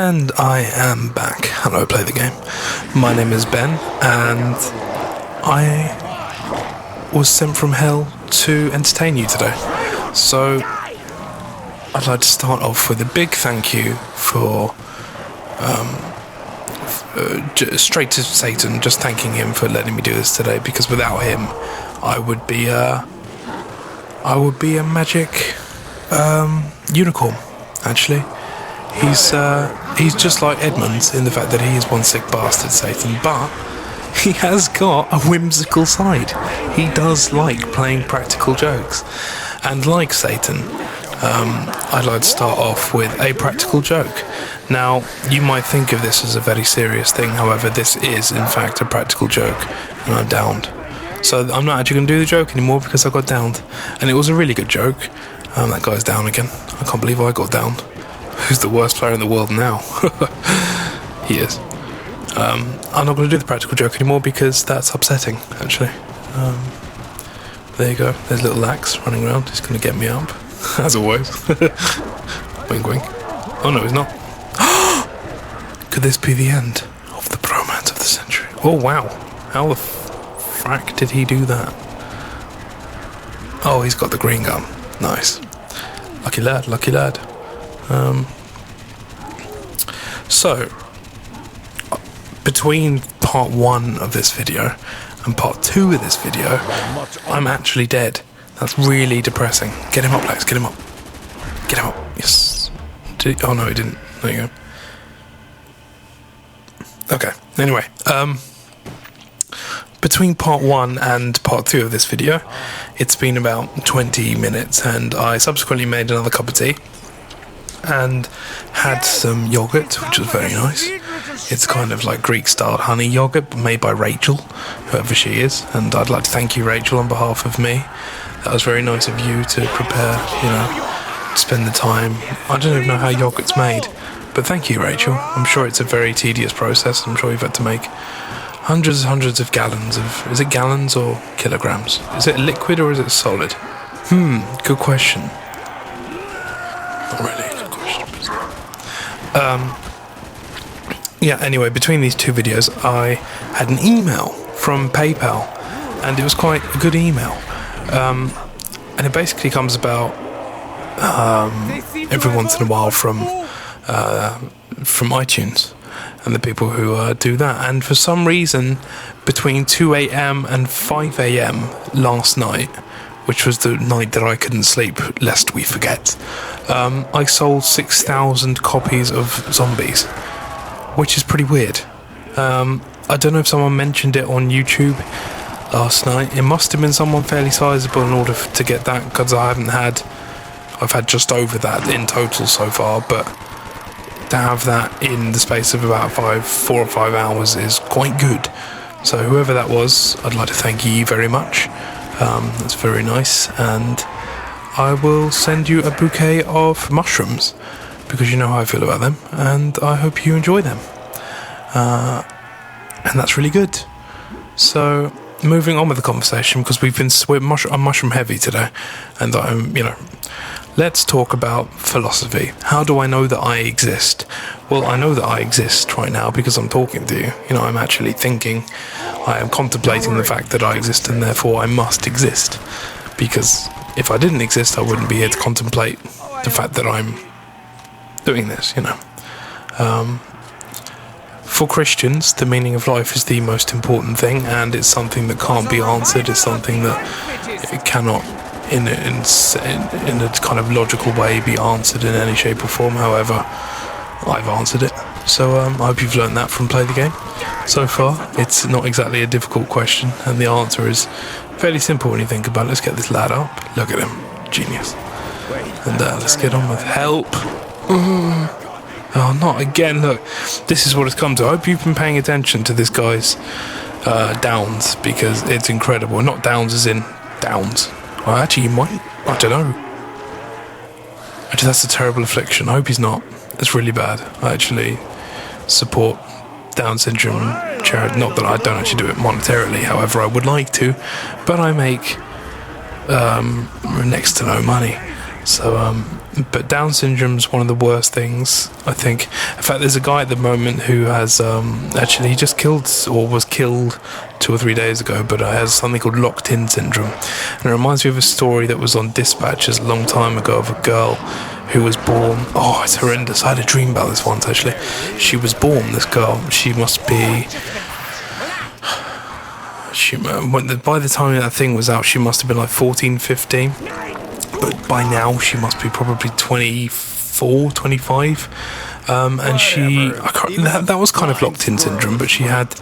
And I am back. Hello, Play the Game. My name is Ben, and I was sent from hell to entertain you today. So, I'd like to start off with a big thank you for, straight to Satan, just thanking him for letting me do this today, because without him, I would be a magic, unicorn, actually. He's just like Edmund in the fact that he is one sick bastard, Satan, but he has got a whimsical side. He does like playing practical jokes. And like Satan, I'd like to start off with a practical joke. Now, you might think of this as a very serious thing, however, this is in fact a practical joke, and I'm downed. So I'm not actually going to do the joke anymore because I got downed. And it was a really good joke. That guy's down again. I can't believe I got downed. Who's the worst player in the world now? He is. I'm not going to do the practical joke anymore because that's upsetting, actually. There you go. There's little Axe running around. He's going to get me up, as always. Wink, wink. Oh, no, he's not. Could this be the end of the bromance of the century? Oh, wow. How the frack did he do that? Oh, he's got the green gun. Nice. Lucky lad, lucky lad. So, between part 1 of this video and part 2 of this video, I'm actually dead. That's really depressing. Get him up, Lex, get him up. Get him up, yes. Oh no, he didn't. There you go. Okay, anyway, between part 1 and part 2 of this video, it's been about 20 minutes, and I subsequently made another cup of tea and had some yogurt, which was very nice. It's kind of like Greek-style honey yogurt made by Rachel, whoever she is, and I'd like to thank you, Rachel, on behalf of me. That was very nice of you to prepare, to spend the time. I don't even know how yogurt's made, but thank you, Rachel. I'm sure it's a very tedious process. I'm sure you've had to make hundreds and hundreds of gallons of... Is it gallons or kilograms? Is it liquid or is it solid? Good question. Not really. Yeah, anyway, between these two videos, I had an email from PayPal, and it was quite a good email. And it basically comes about every once in a while from iTunes and the people who do that. And for some reason, between 2 a.m. and 5 a.m. last night, which was the night that I couldn't sleep, lest we forget, I sold 6,000 copies of Zombies, which is pretty weird. I don't know if someone mentioned it on YouTube last night. It must have been someone fairly sizable in order to get that, because I've had just over that in total so far, but to have that in the space of about 4 or 5 hours is quite good. So whoever that was, I'd like to thank you very much. That's very nice, and I will send you a bouquet of mushrooms because you know how I feel about them, and I hope you enjoy them. And that's really good. So, moving on with the conversation, because I'm mushroom heavy today, and let's talk about philosophy. How do I know that I exist? Well, I know that I exist right now because I'm talking to you. I'm actually thinking. I am contemplating the fact that I exist, and therefore I must exist. Because if I didn't exist, I wouldn't be here to contemplate the fact that I'm doing this, For Christians, the meaning of life is the most important thing, and it's something that can't be answered. It's something that it cannot, in a kind of logical way, be answered in any shape or form. However, I've answered it. So I hope you've learned that from Play the Game. So far, it's not exactly a difficult question, and the answer is fairly simple when you think about it. Let's get this lad up. Look at him. Genius. And let's get on with help. Oh, not again. Look, this is what it's come to. I hope you've been paying attention to this guy's downs, because it's incredible. Not downs as in downs. Well, actually, you might. I don't know. Actually, that's a terrible affliction. I hope he's not. It's really bad. I actually support Down syndrome charity. Not that I don't actually do it monetarily, however, I would like to, but I make next to no money. So, but Down syndrome is one of the worst things, I think. In fact, there's a guy at the moment who has actually he just killed or was killed 2 or 3 days ago, but has something called locked-in syndrome, and it reminds me of a story that was on Dispatches a long time ago of a girl who was born. Oh, it's horrendous. I had a dream about this once actually. She was born. This girl. She must be. By the time that thing was out, she must have been like 14, 15. But by now, she must be probably 24, 25. And that was kind of locked-in syndrome, but she had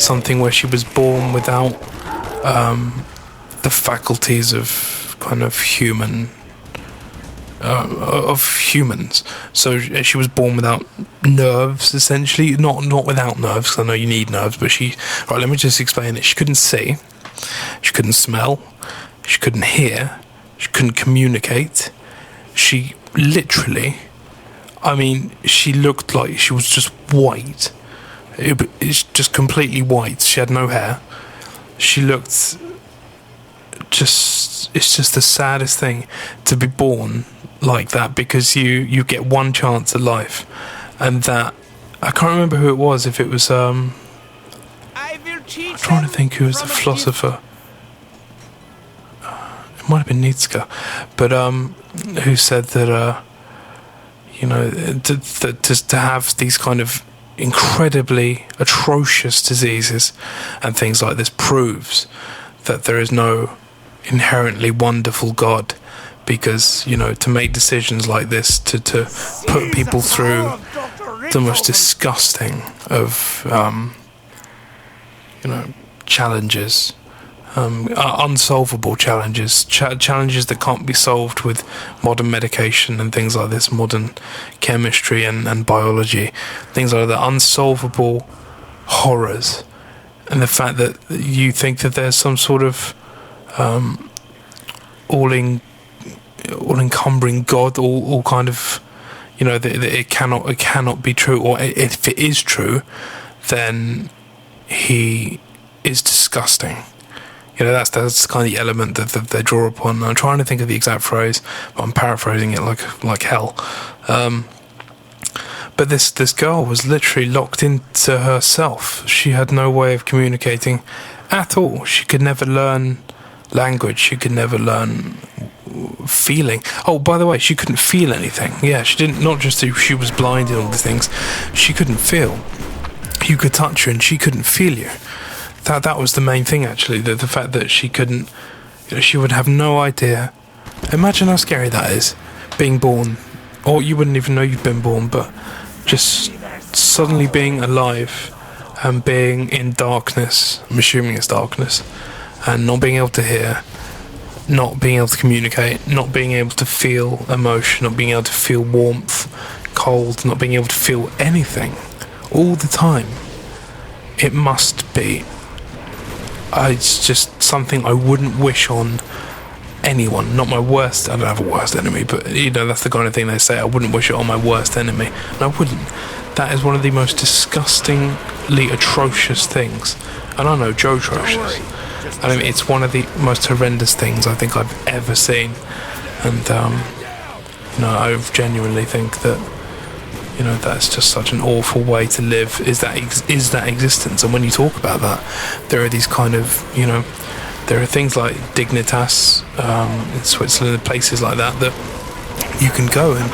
something where she was born without the faculties of kind of humans. So she was born without nerves, essentially. Not without nerves, because I know you need nerves, but right, let me just explain it. She couldn't see, she couldn't smell, she couldn't hear, she couldn't communicate. She literally, I mean, she looked like she was just white. It's just completely white. She had no hair. She looked it's just the saddest thing to be born like that, because you get one chance at life, and that I can't remember who it was. If it was I'm trying to think who was the philosopher. It might have been Nietzsche, but who said that to have these kind of incredibly atrocious diseases and things like this proves that there is no inherently wonderful God, because to make decisions like this, to put people through the most disgusting of challenges, unsolvable challenges, challenges that can't be solved with modern medication and things like this, modern chemistry and biology, things like that, unsolvable horrors, and the fact that you think that there's some sort of all-encumbering God, all kind of, that it cannot be true, or if it is true, then he is disgusting. That's kind of the element that they draw upon. I'm trying to think of the exact phrase, but I'm paraphrasing it like hell. But this girl was literally locked into herself. She had no way of communicating at all. She could never learn language. She could never learn feeling. Oh, by the way, she couldn't feel anything. Yeah, she didn't. Not just that she was blind and all the things. She couldn't feel. You could touch her and she couldn't feel you. That was the main thing, actually. The fact that she couldn't. She would have no idea. Imagine how scary that is. Being born, or you wouldn't even know you've been born, but just suddenly being alive and being in darkness. I'm assuming it's darkness, and not being able to hear, not being able to communicate, not being able to feel emotion, not being able to feel warmth, cold, not being able to feel anything all the time. It must be. It's just something I wouldn't wish on anyone. Not my worst. I don't have a worst enemy, but that's the kind of thing they say. I wouldn't wish it on my worst enemy, and I wouldn't. That is one of the most disgustingly atrocious things, and I know Joe atrocious. I mean, it's one of the most horrendous things I think I've ever seen, and I genuinely think that that's just such an awful way to live. Is that existence? And when you talk about that, there are these kind of there are things like Dignitas in Switzerland, places like that you can go and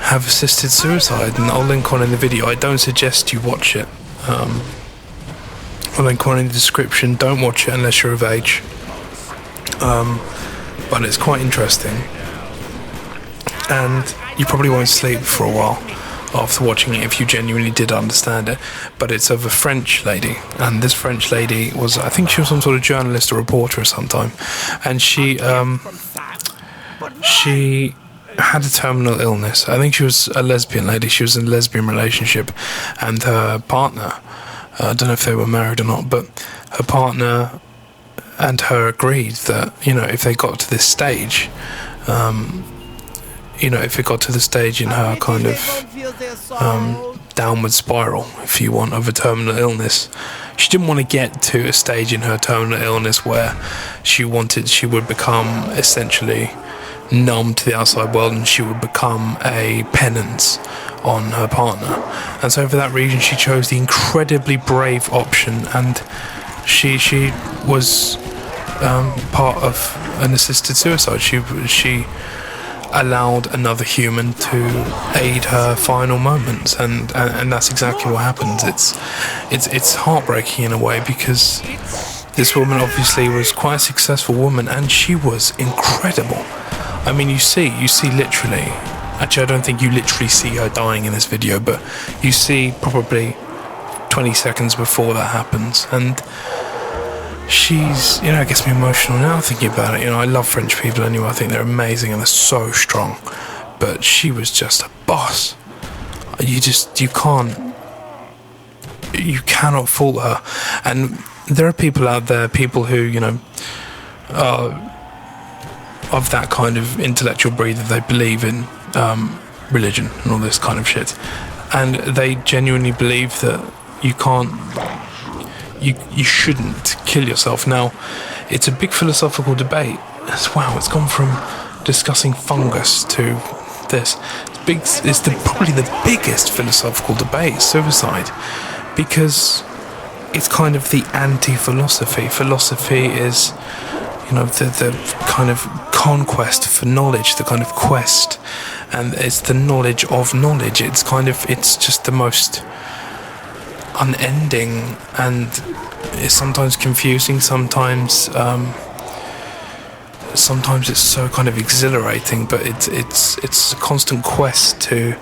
have assisted suicide, and I'll link on in the video. I don't suggest you watch it. I'll link on in the description. Don't watch it unless you're of age. But it's quite interesting, and you probably won't sleep for a while after watching it if you genuinely did understand it. But it's of a French lady, and this French lady was, I think she was some sort of journalist or reporter or sometime, and she had a terminal illness. I think she was a lesbian lady. She was in a lesbian relationship, and her partner, I don't know if they were married or not, but her partner and her agreed that if they got to this stage, if it got to the stage in her kind of downward spiral, if you want, of a terminal illness, she didn't want to get to a stage in her terminal illness where she would become essentially numb to the outside world, and she would become a penance on her partner. And so for that reason she chose the incredibly brave option, and she was part of an assisted suicide. She allowed another human to aid her final moments, and that's exactly what happens. It's heartbreaking in a way, because this woman obviously was quite a successful woman, and she was incredible. I mean, you see literally, actually I don't think you literally see her dying in this video, but you see probably 20 seconds before that happens, and she's, it gets me emotional now thinking about it. I love French people anyway. I think they're amazing and they're so strong, but she was just a boss. You cannot fault her. And there are people out there, people who, are of that kind of intellectual breed, that they believe in religion and all this kind of shit, and they genuinely believe that you shouldn't kill yourself. Now, it's a big philosophical debate. Wow, it's gone from discussing fungus to this. It's probably the biggest philosophical debate, suicide, because it's kind of the anti-philosophy. Philosophy is, the kind of conquest for knowledge, the kind of quest, and it's the knowledge of knowledge. It's just the most unending, and it's sometimes confusing, sometimes it's so kind of exhilarating, but it's a constant quest to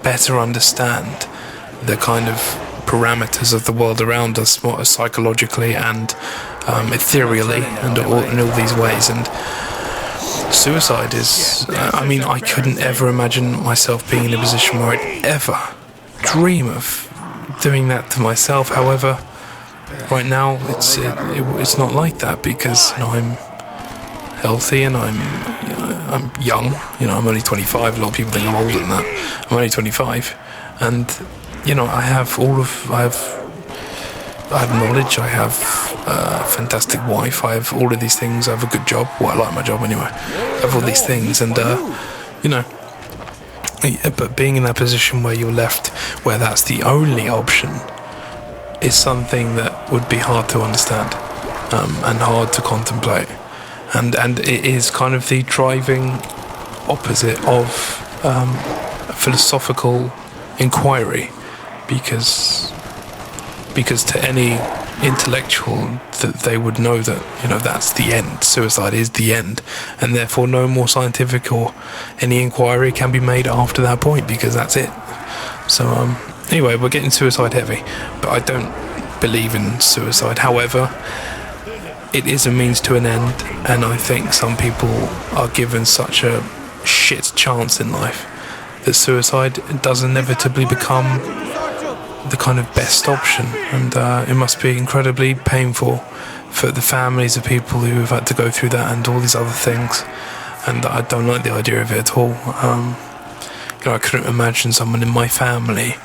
better understand the kind of parameters of the world around us, more psychologically and ethereally, and in all these ways. And suicide is, I couldn't ever imagine myself being in a position where I'd ever dream of doing that to myself. However, right now it's not like that, because I'm healthy and I'm young. I'm only 25. A lot of people think I'm older than that. I'm only 25, and I have knowledge. I have a fantastic wife. I have all of these things. I have a good job. Well, I like my job anyway. I have all these things, and but being in that position where you're left, where that's the only option, is something that would be hard to understand, and hard to contemplate, and it is kind of the driving opposite of philosophical inquiry, because to any intellectual, that they would know that that's the end. Suicide is the end, and therefore no more scientific or any inquiry can be made after that point, because that's it. So anyway, we're getting suicide heavy, but I don't believe in suicide. However, it is a means to an end, and I think some people are given such a shit chance in life that suicide does inevitably become the kind of best option, and it must be incredibly painful for the families of people who have had to go through that and all these other things, and I don't like the idea of it at all. I couldn't imagine someone in my family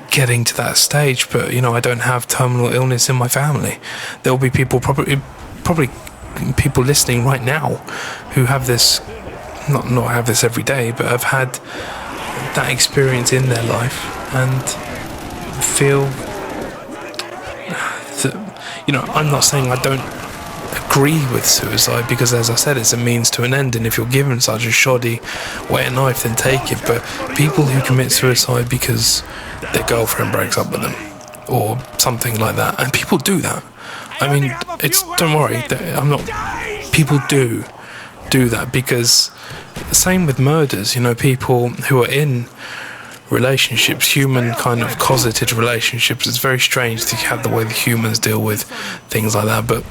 getting to that stage, but I don't have terminal illness in my family. There'll be people, probably people listening right now, who have this, not have this every day, but have had that experience in their life, and feel that, I'm not saying I don't agree with suicide, because as I said, it's a means to an end, and if you're given such a shoddy way of life, then take it. But people who commit suicide because their girlfriend breaks up with them or something like that, and people do that, don't worry, people do that, because same with murders, people who are in relationships, human kind of closeted relationships. It's very strange to have the way the humans deal with things like that, but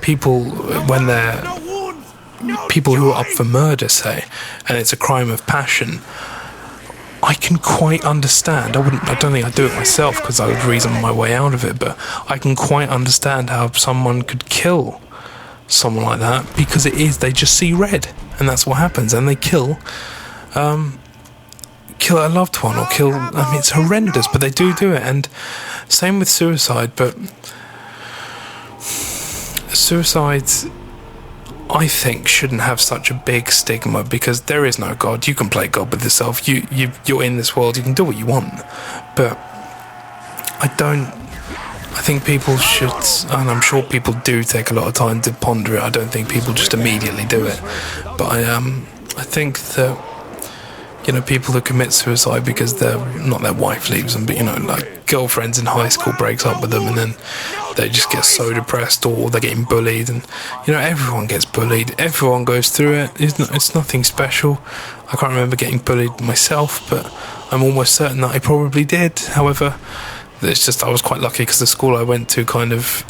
people, when they're people who are up for murder, say, and it's a crime of passion, I can quite understand. I don't think I'd do it myself, because I would reason my way out of it, but I can quite understand how someone could kill someone like that, because they just see red, and that's what happens, and they kill a loved one, or kill, it's horrendous, but they do it. And same with suicide, but suicide, I think shouldn't have such a big stigma, because there is no God. You can play God with yourself. You're in this world. You can do what you want. But I think people should, and I'm sure people do take a lot of time to ponder it. I don't think people just immediately do it. But I think that, you know, people who commit suicide because not their wife leaves them, but, you know, like girlfriends in high school breaks up with them, and then they just get so depressed, or they're getting bullied. And, you know, everyone gets bullied. Everyone goes through it. It's nothing special. I can't remember getting bullied myself, but I'm almost certain that I probably did. However, it's just I was quite lucky, because the school I went to kind of,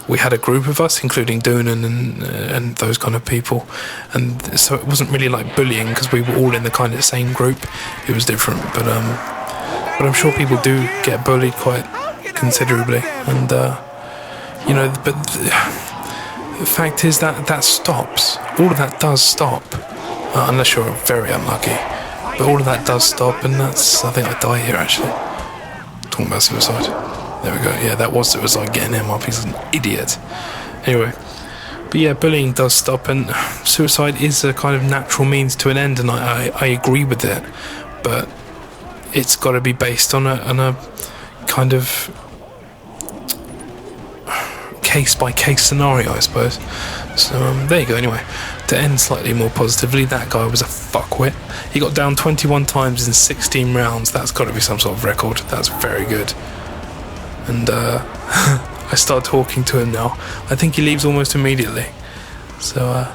we had a group of us, including Doonan and those kind of people, and so it wasn't really like bullying, because we were all in the kind of same group. It was different, but I'm sure people do get bullied quite considerably, and you know, but the fact is that stops. All of that does stop, unless you're very unlucky. But all of that does stop, and that's, I think I die here actually. Talking about suicide. There we go. Yeah, that was suicide, getting him up. He's an idiot. Anyway, but yeah, bullying does stop, and suicide is a kind of natural means to an end, and I agree with it. But it's got to be based on a kind of case-by-case scenario, I suppose. So there you go. Anyway, to end slightly more positively, that guy was a fuckwit. He got down 21 times in 16 rounds. That's got to be some sort of record. That's very good. And I start talking to him now. I think he leaves almost immediately. So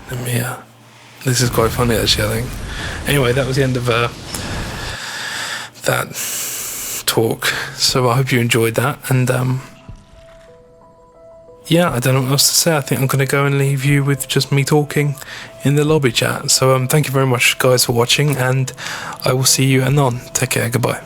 let me. This is quite funny actually, I think. Anyway, that was the end of that talk. So I hope you enjoyed that. And yeah, I don't know what else to say. I think I'm going to go and leave you with just me talking in the lobby chat. So thank you very much, guys, for watching, and I will see you anon. Take care. Goodbye.